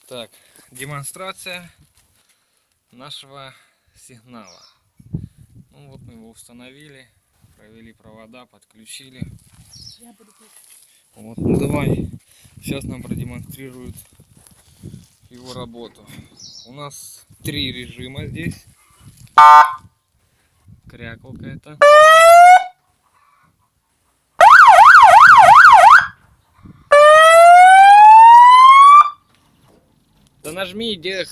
Так, демонстрация нашего сигнала. Ну вот мы его установили, провели провода, подключили. Вот, ну давай, сейчас нам продемонстрируют его работу. У нас 3 режима здесь. Крякалка это. Да нажми, иди.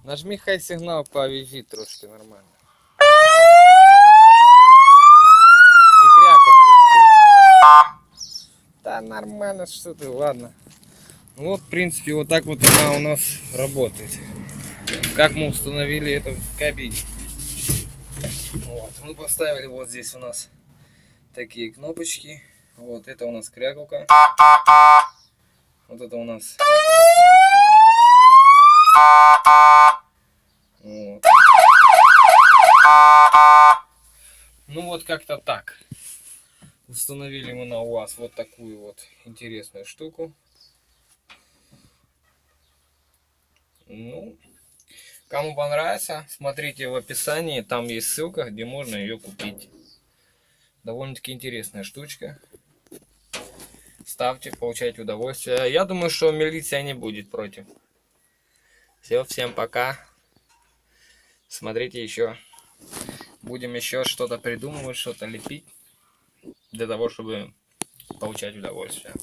Нажми, хай сигнал повезит трошки нормально. И крякалку. Да нормально, что ты, ладно. Ну вот, в принципе, вот так вот она у нас работает. Как мы установили это в кабине. Вот, мы поставили вот здесь у нас такие кнопочки. Вот, это у нас крякалка. Вот это у нас. Вот. Ну вот как-то так. Установили мы на УАЗ вот такую вот интересную штуку. Ну, кому понравится, смотрите в описании, там есть ссылка, где можно ее купить. Довольно-таки интересная штучка. Ставьте, получайте удовольствие. Я думаю, что милиция не будет против. Все, всем пока. Смотрите еще. Будем еще что-то придумывать, что-то лепить. Для того, чтобы получать удовольствие.